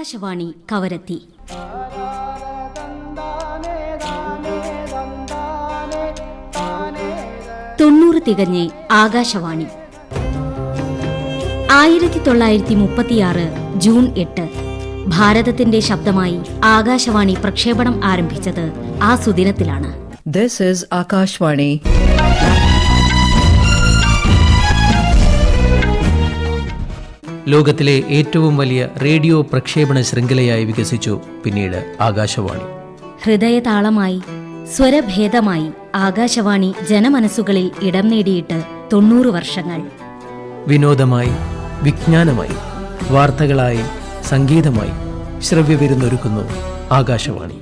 Akashvani Kavaratti. 90 തികഞ്ഞ് Akashvani. 1936 June 8 ഭാരതത്തിന്റെ ശബ്ദമായി ആകാശവാണി പ്രക്ഷേപണം ആരംഭിച്ചത് ആ സുദിനത്തിലാണ്. This is Akashvani. ലോകത്തിലെ ഏറ്റവും വലിയ റേഡിയോ പ്രക്ഷേപണ ശൃംഖലയായി വികസിച്ചു പിന്നീട് ആകാശവാണി. ഹൃദയതാളമായി, സ്വരഭേദമായി ആകാശവാണി ജനമനസ്സുകളിൽ ഇടം നേടിയിട്ട് 90 വർഷങ്ങൾ. വിനോദമായി, വിജ്ഞാനമായി, വാർത്തകളായി, സംഗീതമായി ശ്രവ്യവിരുന്നൊരുക്കുന്നു ആകാശവാണി.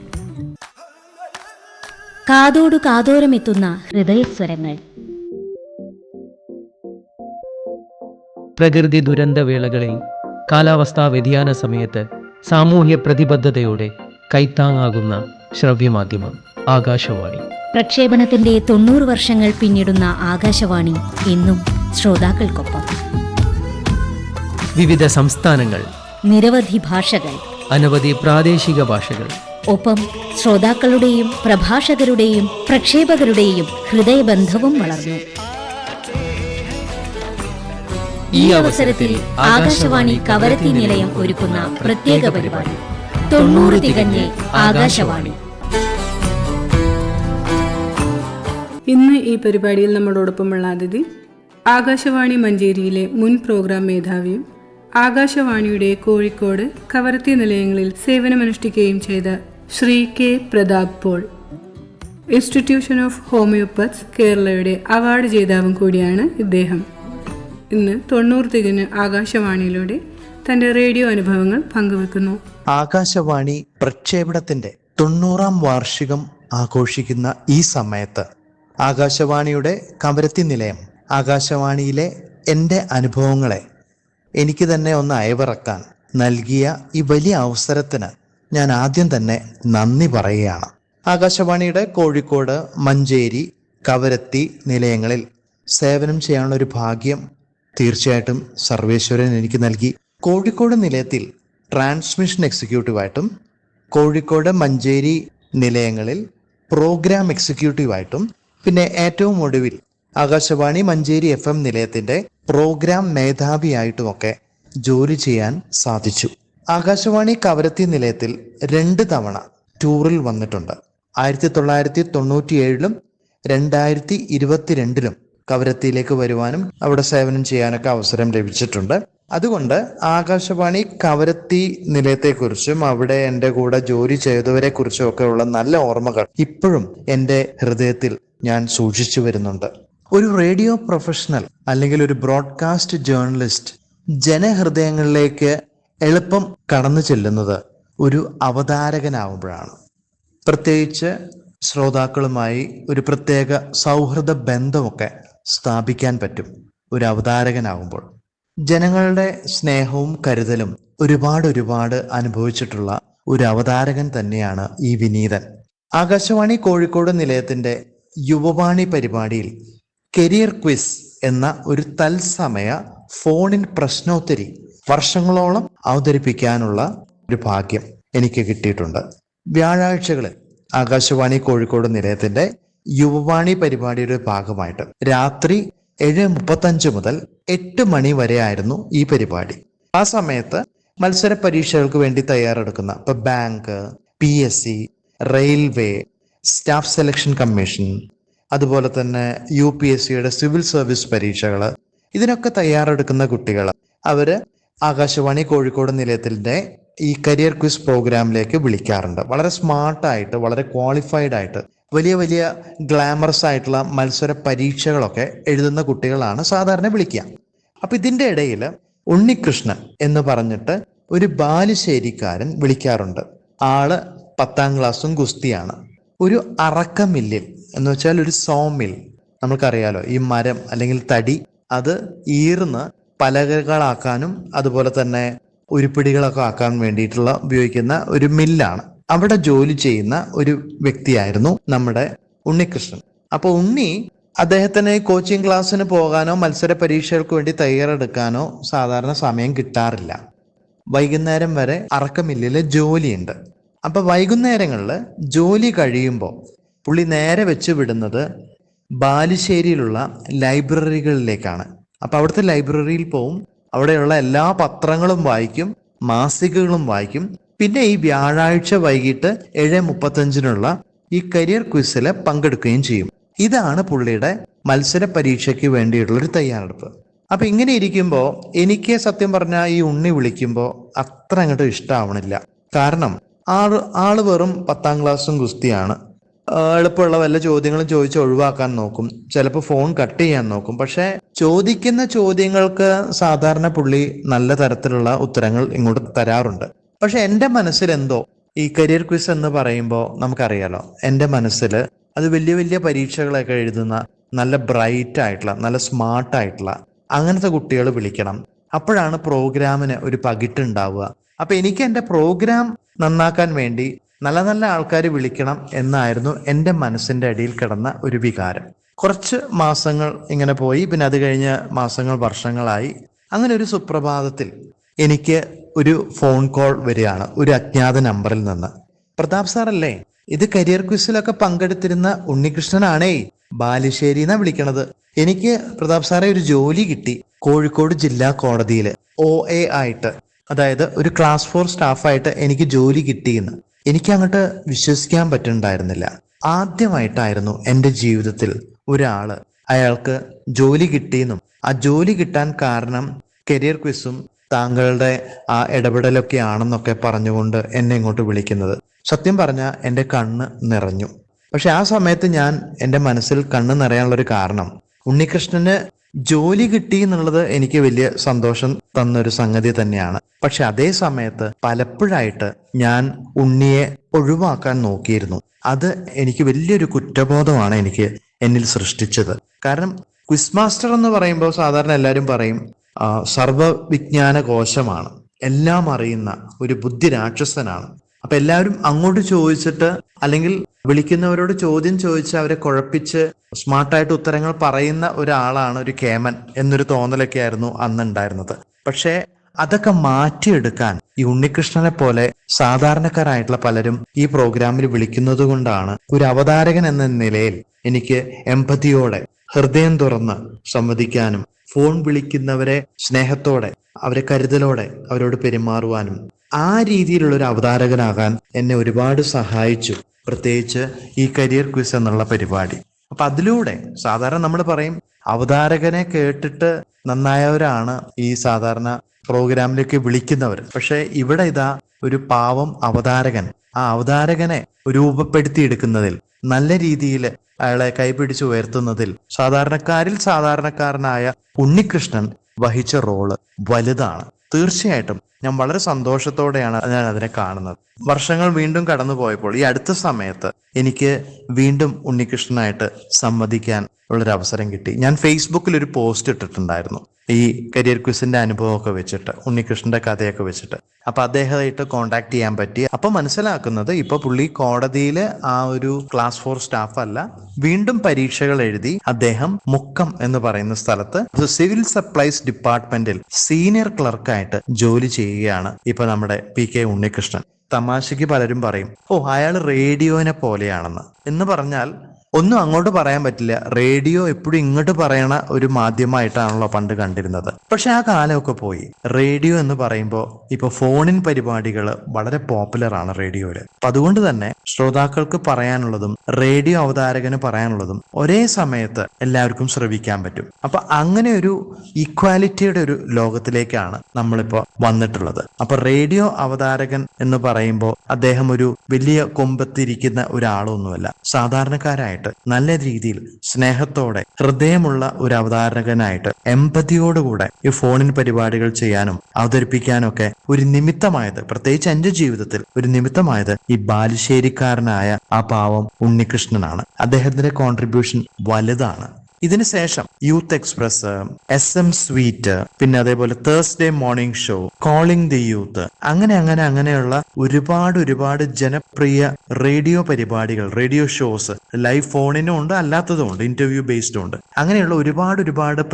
കാതോടു കാതോരമെത്തുന്ന ഹൃദയസ്വരങ്ങൾ. പ്രകൃതി ദുരന്തവേളകളിൽ, കാലാവസ്ഥാ വ്യതിയാന സമയത്ത് സാമൂഹ്യ പ്രതിബദ്ധതയോടെ കൈത്താങ്ങാകുന്ന ശ്രവ്യമാധ്യമം ആകാശവാണി. പ്രക്ഷേപണത്തിന്റെ 90 വർഷങ്ങൾ പിന്നിടുന്ന ആകാശവാണി എന്നും ശ്രോതാക്കൾക്കൊപ്പം. വിവിധ സംസ്ഥാനങ്ങൾ, നിരവധി ഭാഷകൾ, അനവധി പ്രാദേശിക ഭാഷകൾ, ഒപ്പം ശ്രോതാക്കളുടെയും പ്രഭാഷകരുടെയും പ്രക്ഷേപകരുടെയും ഹൃദയബന്ധവും വളർന്നു. ഈ അവസരത്തിൽ ആകാശവാണി കവരത്തി നിലയം ഒരുക്കുന്ന പ്രത്യേക പരിപാടി 90 തികഞ്ഞ് ആകാശവാണി. ഇന്ന് ഈ പരിപാടിയിൽ നമ്മളോടൊപ്പമുള്ള അതിഥി ആകാശവാണി മഞ്ചേരിയിലെ മുൻ പ്രോഗ്രാം മേധാവിയും ആകാശവാണിയുടെ കോഴിക്കോട് കവരത്തി നിലയങ്ങളിൽ സേവനമനുഷ്ഠിക്കുകയും ചെയ്ത Shri K Pratap Paul. Institution of homoeopaths കേരളയുടെ അവാർഡ് ജേതാവും കൂടിയാണ് ഇദ്ദേഹം. ഇന്ന് 90 തികഞ്ഞ് ആകാശവാണിയിലൂടെ തന്റെ റേഡിയോ അനുഭവങ്ങൾ പങ്കുവെക്കുന്നു. ആകാശവാണി പ്രക്ഷേപണത്തിന്റെ 90ാം വാർഷികം ആഘോഷിക്കുന്ന ഈ സമയത്ത് ആകാശവാണിയുടെ കവരത്തി നിലയം ആകാശവാണിയിലെ എൻ്റെ അനുഭവങ്ങളെ എനിക്ക് തന്നെ ഒന്ന് അയവിറക്കാൻ നൽകിയ ഈ വലിയ അവസരത്തിന് ഞാൻ ആദ്യം തന്നെ നന്ദി പറയുകയാണ്. ആകാശവാണിയുടെ കോഴിക്കോട്, മഞ്ചേരി, കവരത്തി നിലയങ്ങളിൽ സേവനം ചെയ്യാനുള്ള ഒരു ഭാഗ്യം തീർച്ചയായിട്ടും സർവേശ്വരൻ എനിക്ക് നൽകി. കോഴിക്കോട് നിലയത്തിൽ ട്രാൻസ്മിഷൻ എക്സിക്യൂട്ടീവായിട്ടും കോഴിക്കോട്, മഞ്ചേരി നിലയങ്ങളിൽ പ്രോഗ്രാം എക്സിക്യൂട്ടീവായിട്ടും പിന്നെ ഏറ്റവും ഒടുവിൽ ആകാശവാണി മഞ്ചേരി FM നിലയത്തിൻ്റെ പ്രോഗ്രാം മേധാവിയായിട്ടുമൊക്കെ ജോലി ചെയ്യാൻ സാധിച്ചു. ആകാശവാണി കവരത്തി നിലയത്തിൽ 2 തവണ ടൂറിൽ വന്നിട്ടുണ്ട്. 1997 2022 കവരത്തിയിലേക്ക് വരുവാനും അവിടെ സേവനം ചെയ്യാനൊക്കെ അവസരം ലഭിച്ചിട്ടുണ്ട്. അതുകൊണ്ട് ആകാശവാണി കവരത്തി നിലയത്തെക്കുറിച്ചും അവിടെ എൻ്റെ കൂടെ ജോലി ചെയ്തവരെ കുറിച്ചും ഒക്കെ ഉള്ള നല്ല ഓർമ്മകൾ ഇപ്പോഴും എൻ്റെ ഹൃദയത്തിൽ ഞാൻ സൂക്ഷിച്ചു വരുന്നുണ്ട്. ഒരു റേഡിയോ പ്രൊഫഷണൽ അല്ലെങ്കിൽ ഒരു ബ്രോഡ്കാസ്റ്റ് ജേർണലിസ്റ്റ് ജനഹൃദയങ്ങളിലേക്ക് എളുപ്പം കടന്നു ചെല്ലുന്നത് ഒരു അവതാരകനാവുമ്പോഴാണ്. പ്രത്യേകിച്ച് ശ്രോതാക്കളുമായി ഒരു പ്രത്യേക സൗഹൃദ ബന്ധമൊക്കെ സ്ഥാപിക്കാൻ പറ്റും ഒരു അവതാരകനാവുമ്പോൾ. ജനങ്ങളുടെ സ്നേഹവും കരുതലും ഒരുപാട് അനുഭവിച്ചിട്ടുള്ള ഒരു അവതാരകൻ തന്നെയാണ് ഈ വിനീതൻ. ആകാശവാണി കോഴിക്കോട് നിലയത്തിൻ്റെ യുവവാണി പരിപാടിയിൽ കരിയർ ക്വിസ് എന്ന ഒരു തത്സമയ ഫോണിൻ പ്രശ്നോത്തരി വർഷങ്ങളോളം അവതരിപ്പിക്കാനുള്ള ഒരു ഭാഗ്യം എനിക്ക് കിട്ടിയിട്ടുണ്ട്. വ്യാഴാഴ്ചകളിൽ ആകാശവാണി കോഴിക്കോട് നിലയത്തിന്റെ യുവവാണി പരിപാടിയുടെ ഭാഗമായിട്ട് രാത്രി 7:35 മുതൽ 8 മണി വരെ ആയിരുന്നു ഈ പരിപാടി. ആ സമയത്ത് മത്സര പരീക്ഷകൾക്ക് വേണ്ടി തയ്യാറെടുക്കുന്ന ഇപ്പൊ bank, PSC, railway, staff selection commission, അതുപോലെ തന്നെ UPSCയുടെ സിവിൽ സർവീസ് പരീക്ഷകൾ, ഇതിനൊക്കെ തയ്യാറെടുക്കുന്ന കുട്ടികൾ അവര് ആകാശവാണി കോഴിക്കോട് നിലയത്തിന്റെ ഈ കരിയർ ക്വിസ് പ്രോഗ്രാമിലേക്ക് വിളിക്കാറുണ്ട്. വളരെ സ്മാർട്ടായിട്ട്, വളരെ ക്വാളിഫൈഡ് ആയിട്ട്, വലിയ ഗ്ലാമറസ് ആയിട്ടുള്ള മത്സര പരീക്ഷകളൊക്കെ എഴുതുന്ന കുട്ടികളാണ് സാധാരണ വിളിക്കുക. അപ്പൊ ഇതിൻ്റെ ഇടയിൽ ഉണ്ണികൃഷ്ണൻ എന്ന് പറഞ്ഞിട്ട് ഒരു ബാലുശ്ശേരിക്കാരൻ വിളിക്കാറുണ്ട്. ആള് 10ാം ക്ലാസ്സും ഗുസ്തിയാണ്. ഒരു അറക്കമില്ലിൽ എന്ന് വെച്ചാൽ ഒരു സോമിൽ, നമുക്കറിയാലോ ഈ മരം അല്ലെങ്കിൽ തടി അത് ഈർന്ന് പലകകളാക്കാനും അതുപോലെ തന്നെ ഉരുപ്പിടികളൊക്കെ ആക്കാൻ വേണ്ടിയിട്ടുള്ള ഉപയോഗിക്കുന്ന ഒരു മില്ലാണ്. അവിടെ ജോലി ചെയ്യുന്ന ഒരു വ്യക്തിയായിരുന്നു നമ്മുടെ ഉണ്ണികൃഷ്ണൻ. അപ്പോൾ ഉണ്ണി അദ്ദേഹത്തിന് കോച്ചിങ് ക്ലാസ്സിന് പോകാനോ മത്സര പരീക്ഷകൾക്ക് വേണ്ടി തയ്യാറെടുക്കാനോ സാധാരണ സമയം കിട്ടാറില്ല. വൈകുന്നേരം വരെ അറക്കമില്ലിൽ ജോലിയുണ്ട്. അപ്പൊ വൈകുന്നേരങ്ങളിൽ ജോലി കഴിയുമ്പോൾ പുള്ളി നേരെ വെച്ച് വിടുന്നത് ബാലുശ്ശേരിയിലുള്ള ലൈബ്രറികളിലേക്കാണ്. അപ്പൊ അവിടുത്തെ ലൈബ്രറിയിൽ പോവും, അവിടെയുള്ള എല്ലാ പത്രങ്ങളും വായിക്കും, മാസികകളും വായിക്കും. പിന്നെ ഈ വ്യാഴാഴ്ച വൈകിട്ട് 7:35 ഈ കരിയർ ക്വിസിൽ പങ്കെടുക്കുകയും ചെയ്യും. ഇതാണ് പുള്ളിയുടെ മത്സര പരീക്ഷയ്ക്ക് വേണ്ടിയിട്ടുള്ളൊരു തയ്യാറെടുപ്പ്. അപ്പൊ ഇങ്ങനെ ഇരിക്കുമ്പോൾ എനിക്ക് സത്യം പറഞ്ഞാൽ ഈ ഉണ്ണി വിളിക്കുമ്പോൾ അത്ര അങ്ങോട്ട് ഇഷ്ടമാവണില്ല. കാരണം ആള് വെറും 10ാം ക്ലാസ്സും ഗുസ്തിയാണ്. എളുപ്പമുള്ള വല്ല ചോദ്യങ്ങളും ചോദിച്ച് ഒഴിവാക്കാൻ നോക്കും, ചിലപ്പോൾ ഫോൺ കട്ട് ചെയ്യാൻ നോക്കും. പക്ഷെ ചോദിക്കുന്ന ചോദ്യങ്ങൾക്ക് സാധാരണ പുള്ളി നല്ല തരത്തിലുള്ള ഉത്തരങ്ങൾ ഇങ്ങോട്ട് തരാറുണ്ട്. പക്ഷെ എൻ്റെ മനസ്സിൽ എന്തോ ഈ കരിയർ ക്വിസ് എന്ന് പറയുമ്പോൾ നമുക്കറിയാലോ, എൻ്റെ മനസ്സിൽ അത് വലിയ വലിയ പരീക്ഷകളൊക്കെ എഴുതുന്ന നല്ല ബ്രൈറ്റ് ആയിട്ടുള്ള, നല്ല സ്മാർട്ട് ആയിട്ടുള്ള അങ്ങനത്തെ കുട്ടികൾ വിളിക്കണം. അപ്പോഴാണ് പ്രോഗ്രാമിന് ഒരു പകിട്ടുണ്ടാവുക. അപ്പൊ എനിക്ക് എൻ്റെ പ്രോഗ്രാം നന്നാക്കാൻ വേണ്ടി നല്ല നല്ല ആൾക്കാർ വിളിക്കണം എന്നായിരുന്നു എൻ്റെ മനസ്സിൻ്റെ അടിയിൽ കിടന്ന ഒരു വികാരം. കുറച്ച് മാസങ്ങൾ ഇങ്ങനെ പോയി. പിന്നെ അത് കഴിഞ്ഞ് മാസങ്ങൾ വർഷങ്ങളായി. അങ്ങനെ ഒരു സുപ്രഭാതത്തിൽ എനിക്ക് ഒരു ഫോൺ കോൾ വരികയാണ് ഒരു അജ്ഞാത നമ്പറിൽ നിന്ന്. പ്രതാപ് സാറല്ലേ, ഇത് കരിയർ ക്വിസിലൊക്കെ പങ്കെടുത്തിരുന്ന ഉണ്ണികൃഷ്ണനാണേ, ബാലുശ്ശേരി എന്നാ വിളിക്കണത്. എനിക്ക് പ്രതാപ് സാറെ ഒരു ജോലി കിട്ടി കോഴിക്കോട് ജില്ലാ കോടതിയിൽ OA ആയിട്ട്, അതായത് ഒരു ക്ലാസ് 4 സ്റ്റാഫായിട്ട് എനിക്ക് ജോലി കിട്ടിയെന്ന്. എനിക്ക് അങ്ങോട്ട് വിശ്വസിക്കാൻ പറ്റുന്നുണ്ടായിരുന്നില്ല. ആദ്യമായിട്ടായിരുന്നു എൻ്റെ ജീവിതത്തിൽ ഒരാള് അയാൾക്ക് ജോലി കിട്ടിയെന്നും ആ ജോലി കിട്ടാൻ കാരണം കരിയർ ക്വിസും താങ്കളുടെ ആ ഇടപെടലൊക്കെ ആണെന്നൊക്കെ പറഞ്ഞുകൊണ്ട് എന്നെ ഇങ്ങോട്ട് വിളിക്കുന്നത്. സത്യം പറഞ്ഞാൽ എൻ്റെ കണ്ണ് നിറഞ്ഞു. പക്ഷെ ആ സമയത്ത് ഞാൻ എൻ്റെ മനസ്സിൽ കണ്ണ് നിറയാനുള്ളൊരു കാരണം, ഉണ്ണികൃഷ്ണന് ജോലി കിട്ടി എന്നുള്ളത് എനിക്ക് വലിയ സന്തോഷം തന്നൊരു സംഗതി തന്നെയാണ്. പക്ഷെ അതേ സമയത്ത് പലപ്പോഴായിട്ട് ഞാൻ ഉണ്ണിയെ ഒഴിവാക്കാൻ നോക്കിയിരുന്നു. അത് എനിക്ക് വലിയൊരു കുറ്റബോധമാണ് എന്നിൽ സൃഷ്ടിച്ചത്. കാരണം ക്വിസ് മാസ്റ്റർ എന്ന് പറയുമ്പോൾ സാധാരണ എല്ലാവരും പറയും സർവവിജ്ഞാന കോശമാണ്, എല്ലാം അറിയുന്ന ഒരു ബുദ്ധി രാക്ഷസനാണ്. അപ്പൊ എല്ലാവരും അങ്ങോട്ട് ചോദിച്ചിട്ട് അല്ലെങ്കിൽ വിളിക്കുന്നവരോട് ചോദ്യം ചോദിച്ച് അവരെ കുഴപ്പിച്ച് സ്മാർട്ടായിട്ട് ഉത്തരങ്ങൾ പറയുന്ന ഒരാളാണ് ഒരു കേമൻ എന്നൊരു തോന്നലൊക്കെ ആയിരുന്നു അന്നുണ്ടായിരുന്നത്. പക്ഷേ അതൊക്കെ മാറ്റിയെടുക്കാൻ ഈ ഉണ്ണികൃഷ്ണനെ പോലെ സാധാരണക്കാരായിട്ടുള്ള പലരും ഈ പ്രോഗ്രാമിൽ വിളിക്കുന്നത് കൊണ്ടാണ് ഒരു അവതാരകൻ എന്ന നിലയിൽ എനിക്ക് എമ്പതിയോടെ ഹൃദയം തുറന്ന് സംവദിക്കാനും ഫോൺ വിളിക്കുന്നവരെ സ്നേഹത്തോടെ അവരെ കരുതലോടെ അവരോട് പെരുമാറുവാനും ആ രീതിയിലുള്ള ഒരു അവതാരകനാകാൻ എന്നെ ഒരുപാട് സഹായിച്ചു. പ്രത്യേകിച്ച് ഈ കരിയർ ക്വിസ് എന്നുള്ള പരിപാടി. അപ്പൊ അതിലൂടെ സാധാരണ നമ്മൾ പറയും അവതാരകനെ കേട്ടിട്ട് നന്നായവരാണ് ഈ സാധാരണ പ്രോഗ്രാമിലേക്ക് വിളിക്കുന്നവർ. പക്ഷെ ഇവിടെ ഇതാ ഒരു പാവം അവതാരകൻ, ആ അവതാരകനെ രൂപപ്പെടുത്തിയെടുക്കുന്നതിൽ, നല്ല രീതിയിൽ അയാളെ കൈപിടിച്ച് ഉയർത്തുന്നതിൽ സാധാരണക്കാരനായ ഉണ്ണികൃഷ്ണൻ വഹിച്ച റോള് വലുതാണ്. തീർച്ചയായിട്ടും ഞാൻ വളരെ സന്തോഷത്തോടെയാണ് ഞാൻ അതിനെ കാണുന്നത്. വർഷങ്ങൾ വീണ്ടും കടന്നു പോയപ്പോൾ ഈ അടുത്ത സമയത്ത് എനിക്ക് വീണ്ടും ഉണ്ണികൃഷ്ണനായിട്ട് സംവദിക്കാൻ ഉള്ളൊരു അവസരം കിട്ടി. ഞാൻ ഫേസ്ബുക്കിൽ ഒരു പോസ്റ്റ് ഇട്ടിട്ടുണ്ടായിരുന്നു ഈ കരിയർ ക്വിസിന്റെ അനുഭവമൊക്കെ വെച്ചിട്ട്, ഉണ്ണികൃഷ്ണന്റെ കഥയൊക്കെ വെച്ചിട്ട്. അപ്പൊ അദ്ദേഹമായിട്ട് കോണ്ടാക്ട് ചെയ്യാൻ പറ്റി. അപ്പൊ മനസ്സിലാക്കുന്നത് ഇപ്പൊ പുള്ളി കോടതിയിൽ ആ ഒരു ക്ലാസ് 4 സ്റ്റാഫ് അല്ല, വീണ്ടും പരീക്ഷകൾ എഴുതി അദ്ദേഹം മുക്കം എന്ന് പറയുന്ന സ്ഥലത്ത് സിവിൽ സപ്ലൈസ് ഡിപ്പാർട്ട്മെന്റിൽ സീനിയർ ക്ലർക്കായിട്ട് ജോലി ചെയ്യുകയാണ് ഇപ്പൊ നമ്മുടെ PK ഉണ്ണികൃഷ്ണൻ. തമാശയ്ക്ക് പലരും പറയും, അയാൾ റേഡിയോനെ പോലെയാണെന്ന്. എന്ന് പറഞ്ഞാൽ ഒന്നും അങ്ങോട്ട് പറയാൻ പറ്റില്ല. റേഡിയോ എപ്പോഴും ഇങ്ങോട്ട് പറയണ ഒരു മാധ്യമമായിട്ടാണല്ലോ പണ്ട് കണ്ടിരുന്നത്. പക്ഷെ ആ കാലമൊക്കെ പോയി. റേഡിയോ എന്ന് പറയുമ്പോൾ ഇപ്പൊ ഫോണിൻ പരിപാടികൾ വളരെ പോപ്പുലർ ആണ് റേഡിയോയില്. അപ്പൊ അതുകൊണ്ട് തന്നെ ശ്രോതാക്കൾക്ക് പറയാനുള്ളതും റേഡിയോ അവതാരകന് പറയാനുള്ളതും ഒരേ സമയത്ത് എല്ലാവർക്കും ശ്രവിക്കാൻ പറ്റും. അപ്പൊ അങ്ങനെ ഒരു ഈക്വാലിറ്റിയുടെ ഒരു ലോകത്തിലേക്കാണ് നമ്മളിപ്പോ വന്നിട്ടുള്ളത്. അപ്പൊ റേഡിയോ അവതാരകൻ എന്ന് പറയുമ്പോൾ അദ്ദേഹം ഒരു വലിയ കൊമ്പത്തിരിക്കുന്ന ഒരാളൊന്നുമല്ല. സാധാരണക്കാരായിട്ട് നല്ല രീതിയിൽ സ്നേഹത്തോടെ ഹൃദയമുള്ള ഒരു അവതാരകനായിട്ട് എമ്പതിയോടുകൂടെ ഈ ഫോണിൻ പരിപാടികൾ ചെയ്യാനും അവതരിപ്പിക്കാനും ഒക്കെ ഒരു നിമിത്തമായത്, പ്രത്യേകിച്ച് എന്റെ ജീവിതത്തിൽ ഒരു നിമിത്തമായത് ഈ ബാലുശ്ശേരിക്കാരനായ ആ പാവം ഉണ്ണികൃഷ്ണനാണ്. അദ്ദേഹത്തിന്റെ കോൺട്രിബ്യൂഷൻ വലുതാണ്. ഇതിനുശേഷം യൂത്ത് എക്സ്പ്രസ്, SM സ്വീറ്റ്, പിന്നെ അതേപോലെ Thursday morning show, calling the youth, അങ്ങനെയുള്ള ഒരുപാട് ജനപ്രിയ റേഡിയോ പരിപാടികൾ, റേഡിയോ ഷോസ്, ലൈവ് ഫോണിനും ഉണ്ട്, അല്ലാത്തതും ഉണ്ട്, ഇന്റർവ്യൂ ബേസ്ഡും ഉണ്ട്. അങ്ങനെയുള്ള ഒരുപാട്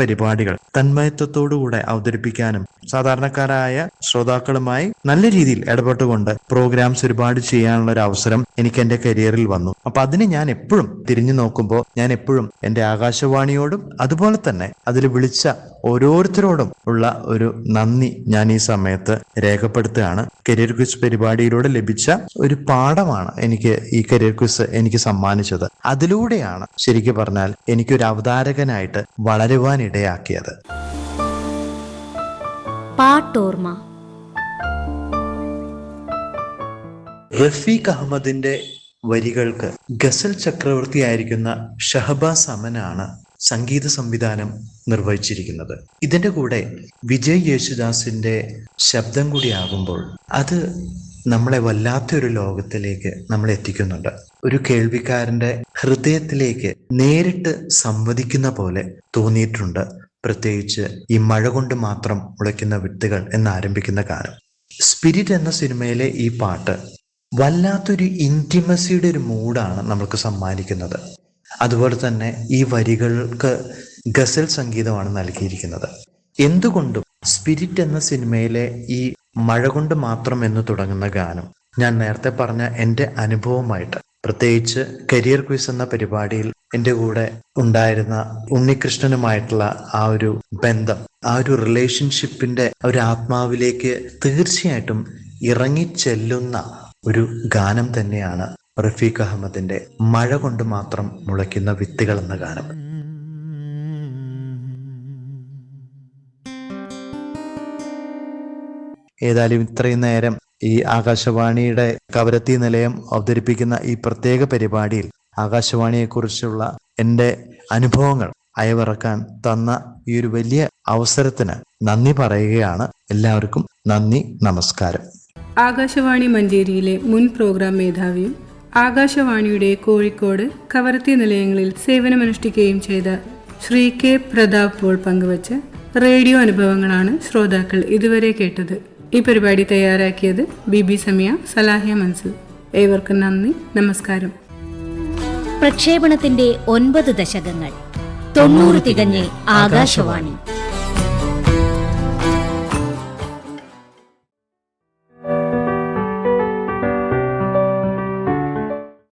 പരിപാടികൾ തന്മയത്വത്തോടുകൂടെ അവതരിപ്പിക്കാനും സാധാരണക്കാരായ ശ്രോതാക്കളുമായി നല്ല രീതിയിൽ ഇടപെട്ടുകൊണ്ട് പ്രോഗ്രാംസ് ഒരുപാട് ചെയ്യാനുള്ള ഒരു അവസരം എനിക്ക് എന്റെ കരിയറിൽ വന്നു. അപ്പൊ അതിന് ഞാൻ എപ്പോഴും തിരിഞ്ഞു നോക്കുമ്പോൾ ഞാൻ എപ്പോഴും എന്റെ ആകാശവാണിയോടും അതുപോലെ തന്നെ അതിൽ വിളിച്ച ഓരോരുത്തരോടും ഉള്ള ഒരു നന്ദി ഞാൻ ഈ സമയത്ത് രേഖപ്പെടുത്തുകയാണ്. കരിയർ ക്വിസ് പരിപാടിയിലൂടെ ലഭിച്ച ഒരു പാഠമാണ് എനിക്ക് ഈ കരിയർ ക്വിസ് എനിക്ക് സമ്മാനിച്ചത്. അതിലൂടെയാണ് ശരിക്കും പറഞ്ഞാൽ എനിക്കൊരു അവതാരകനായിട്ട് വളരുവാൻ ഇടയാക്കിയത്. പാട്ടോർമ്മ. റഫീഖ് അഹമ്മദിന്റെ വരികൾക്ക് ഗസൽ ചക്രവർത്തിയായിരിക്കുന്ന ഷഹബാസ് അമനാണ് സംഗീത സംവിധാനം നിർവഹിച്ചിരിക്കുന്നത്. ഇതിന്റെ കൂടെ വിജയ് യേശുദാസിന്റെ ശബ്ദം കൂടി ആകുമ്പോൾ അത് നമ്മളെ വല്ലാത്തൊരു ലോകത്തിലേക്ക് നമ്മളെ എത്തിക്കുന്നുണ്ട്. ഒരു കേൾവിക്കാരന്റെ ഹൃദയത്തിലേക്ക് നേരിട്ട് സംവദിക്കുന്ന പോലെ തോന്നിയിട്ടുണ്ട്. പ്രത്യേകിച്ച് ഈ മഴ കൊണ്ട് മാത്രം മുളയ്ക്കുന്ന വിത്തുകൾ എന്നാരംഭിക്കുന്ന ഗാനം. സ്പിരിറ്റ് എന്ന സിനിമയിലെ ഈ പാട്ട് വല്ലാത്തൊരു ഇന്റിമസിയുടെ ഒരു മൂഡാണ് നമുക്ക് സമ്മാനിക്കുന്നത്. അതുപോലെ തന്നെ ഈ വരികൾക്ക് ഗസൽ സംഗീതമാണ് നൽകിയിരിക്കുന്നത്. എന്തുകൊണ്ടും സ്പിരിറ്റ് എന്ന സിനിമയിലെ ഈ മഴ കൊണ്ട് മാത്രം എന്ന് തുടങ്ങുന്ന ഗാനം ഞാൻ നേരത്തെ പറഞ്ഞ എൻ്റെ അനുഭവമായിട്ട്, പ്രത്യേകിച്ച് കരിയർ ക്വിസ് എന്ന പരിപാടിയിൽ എൻ്റെ കൂടെ ഉണ്ടായിരുന്ന ഉണ്ണികൃഷ്ണനുമായിട്ടുള്ള ആ ഒരു ബന്ധം, ആ ഒരു റിലേഷൻഷിപ്പിന്റെ ഒരു ആത്മാവിലേക്ക് തീർച്ചയായിട്ടും ഇറങ്ങിച്ചെല്ലുന്ന ഒരു ഗാനം തന്നെയാണ് റഫീഖ് അഹമ്മദിന്റെ മഴ കൊണ്ട് മാത്രം മുളയ്ക്കുന്ന വിത്തുകൾ എന്ന ഗാനം. ഏതായാലും ഇത്രയും നേരം ഈ ആകാശവാണിയുടെ കവരത്തി നിലയം അവതരിപ്പിക്കുന്ന ഈ പ്രത്യേക പരിപാടിയിൽ ആകാശവാണിയെക്കുറിച്ചുള്ള എൻ്റെ അനുഭവങ്ങൾ അയവിറക്കാൻ തന്ന ഈ ഒരു വലിയ അവസരത്തിന് നന്ദി പറയുകയാണ്. എല്ലാവർക്കും നന്ദി, നമസ്കാരം. ആകാശവാണി മഞ്ചേരിയിലെ മുൻ പ്രോഗ്രാം മേധാവിയും ആകാശവാണിയുടെ കോഴിക്കോട് കവരത്തി നിലയങ്ങളിൽ സേവനമനുഷ്ഠിക്കുകയും ചെയ്ത ശ്രീ കെ പ്രതാപ് പോൾ പങ്കുവച്ച റേഡിയോ അനുഭവങ്ങളാണ് ശ്രോതാക്കൾ ഇതുവരെ കേട്ടത്. ഈ പരിപാടി തയ്യാറാക്കിയത് BB സമയ, സലാഹിയ മൻസൂർ. ഏവർക്കും നന്ദി, നമസ്കാരം. പ്രക്ഷേപണത്തിന്റെ 9 ദശകങ്ങൾ, 90 തികഞ്ഞ് ആകാശവാണി.